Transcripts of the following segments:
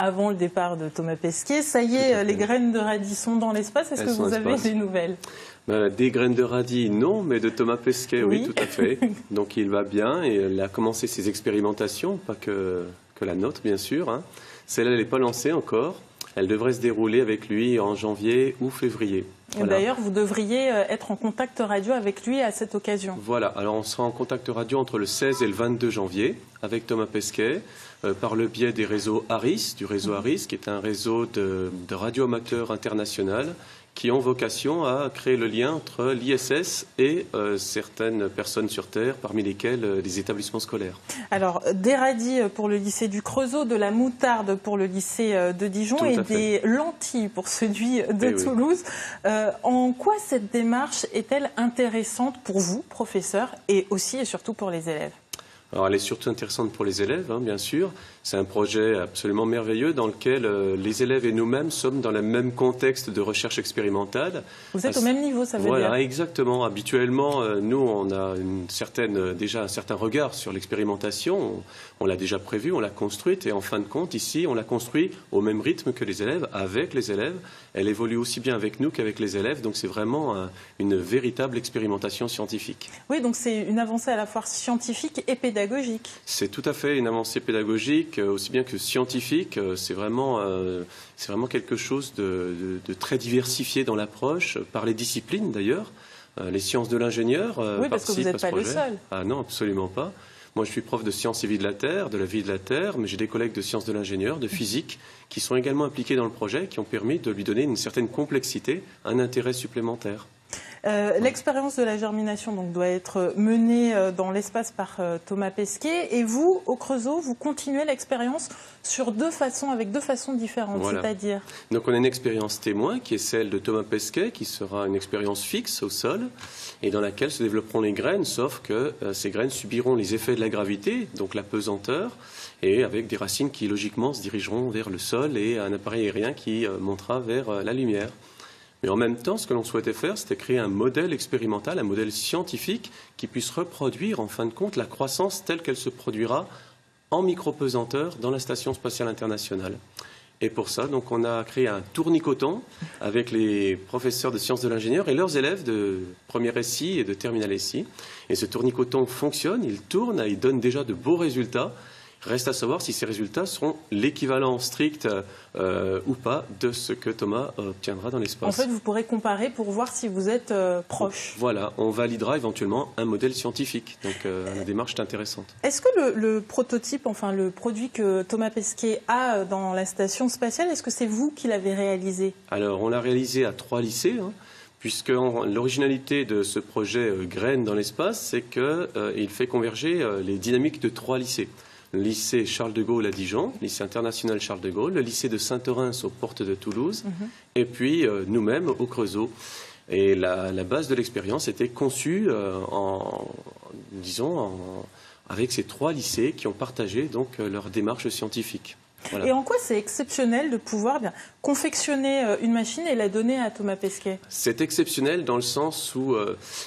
avant le départ de Thomas Pesquet. Ça y est, les graines de radis sont dans l'espace. Est-ce que vous avez des nouvelles? Des graines de radis, non, mais de Thomas Pesquet, oui, tout à fait. Donc il va bien et il a commencé ses expérimentations, pas que la nôtre, bien sûr. Hein. Celle-là, elle n'est pas lancée encore. Elle devrait se dérouler avec lui en janvier ou février. Voilà. D'ailleurs, vous devriez être en contact radio avec lui à cette occasion. Voilà, alors on sera en contact radio entre le 16 et le 22 janvier avec Thomas Pesquet par le biais des réseaux ARIS, du réseau ARIS, qui est un réseau de radioamateurs international qui ont vocation à créer le lien entre l'ISS et certaines personnes sur Terre, parmi lesquelles les établissements scolaires. Alors, des radis pour le lycée du Creusot, de la moutarde pour le lycée de Dijon et des lentilles pour celui de Toulouse. En quoi cette démarche est-elle intéressante pour vous, professeurs, et aussi et surtout pour les élèves ? Alors, elle est surtout intéressante pour les élèves, hein, bien sûr. C'est un projet absolument merveilleux dans lequel les élèves et nous-mêmes sommes dans le même contexte de recherche expérimentale. Vous êtes au même niveau, ça veut dire? Voilà, exactement. Habituellement, nous, on a déjà un certain regard sur l'expérimentation. On l'a déjà prévue, on l'a construite. Et en fin de compte, ici, on l'a construit au même rythme que les élèves, avec les élèves. Elle évolue aussi bien avec nous qu'avec les élèves. Donc, c'est vraiment une véritable expérimentation scientifique. Oui, donc c'est une avancée à la fois scientifique et pédagogique. C'est tout à fait une avancée pédagogique, aussi bien que scientifique. C'est vraiment quelque chose de très diversifié dans l'approche, par les disciplines d'ailleurs. Les sciences de l'ingénieur participent à ce projet. Oui, parce que vous n'êtes pas le seul. Ah non, absolument pas. Moi, je suis prof de sciences et vie de la Terre, de la vie de la Terre, mais j'ai des collègues de sciences de l'ingénieur, de physique, qui sont également impliqués dans le projet, qui ont permis de lui donner une certaine complexité, un intérêt supplémentaire. L'expérience de la germination donc, doit être menée dans l'espace par Thomas Pesquet. Et vous, au Creusot, vous continuez l'expérience avec deux façons différentes, voilà. C'est-à-dire? Donc on a une expérience témoin qui est celle de Thomas Pesquet, qui sera une expérience fixe au sol, et dans laquelle se développeront les graines, sauf que ces graines subiront les effets de la gravité, donc la pesanteur, et avec des racines qui logiquement se dirigeront vers le sol et un appareil aérien qui montera vers la lumière. Mais en même temps, ce que l'on souhaitait faire, c'était créer un modèle expérimental, un modèle scientifique qui puisse reproduire, en fin de compte, la croissance telle qu'elle se produira en micropesanteur dans la Station spatiale internationale. Et pour ça, donc, on a créé un tournicoton avec les professeurs de sciences de l'ingénieur et leurs élèves de première SI et de terminale SI. Et ce tournicoton fonctionne, il tourne, il donne déjà de beaux résultats. Reste à savoir si ces résultats seront l'équivalent strict ou pas de ce que Thomas obtiendra dans l'espace. En fait, vous pourrez comparer pour voir si vous êtes proche. Voilà, on validera éventuellement un modèle scientifique. Donc la démarche est intéressante. Est-ce que le prototype, enfin le produit que Thomas Pesquet a dans la station spatiale, est-ce que c'est vous qui l'avez réalisé? Alors, on l'a réalisé à 3 lycées. Puisque l'originalité de ce projet Graines dans l'espace, c'est qu'il fait converger les dynamiques de 3 lycées. Le lycée Charles de Gaulle à Dijon, le lycée international Charles de Gaulle, le lycée de Saint-Orens aux portes de Toulouse, et puis nous-mêmes au Creusot. Et la base de l'expérience était conçue avec ces 3 lycées qui ont partagé donc leur démarche scientifique. Voilà. Et en quoi c'est exceptionnel de pouvoir confectionner une machine et la donner à Thomas Pesquet? C'est exceptionnel dans le sens où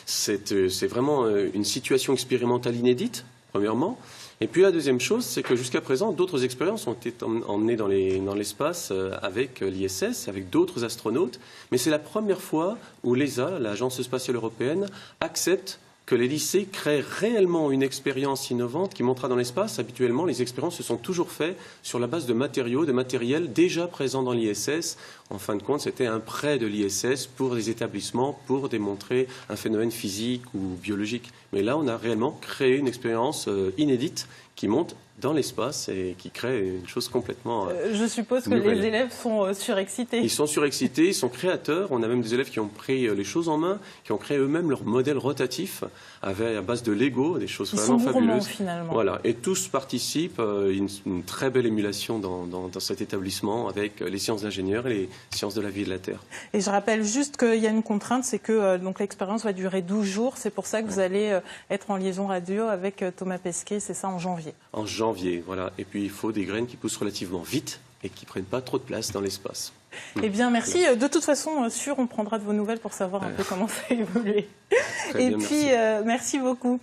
c'est vraiment une situation expérimentale inédite, premièrement. Et puis la deuxième chose, c'est que jusqu'à présent, d'autres expériences ont été emmenées dans l'espace avec l'ISS, avec d'autres astronautes. Mais c'est la première fois où l'ESA, l'Agence spatiale européenne, accepte que les lycées créent réellement une expérience innovante qui montera dans l'espace. Habituellement, les expériences se sont toujours faites sur la base de matériaux, de matériel déjà présents dans l'ISS. En fin de compte, c'était un prêt de l'ISS pour des établissements pour démontrer un phénomène physique ou biologique. Mais là, on a réellement créé une expérience inédite qui monte dans l'espace et qui crée une chose complètement je suppose que nouvelle. Les élèves sont surexcités. Ils sont surexcités, ils sont créateurs. On a même des élèves qui ont pris les choses en main, qui ont créé eux-mêmes leur modèle rotatif à base de Lego, des choses vraiment fabuleuses. Finalement. Voilà. Et tous participent à une très belle émulation dans cet établissement avec les sciences d'ingénieurs et les sciences de la vie et de la Terre. Et je rappelle juste qu'il y a une contrainte, c'est que l'expérience va durer 12 jours. C'est pour ça que vous allez être en liaison radio avec Thomas Pesquet, c'est ça, en janvier. En janvier, voilà. Et puis il faut des graines qui poussent relativement vite et qui ne prennent pas trop de place dans l'espace. Eh bien, merci. De toute façon, on prendra de vos nouvelles pour savoir un peu comment ça a évolué. Et puis, merci beaucoup.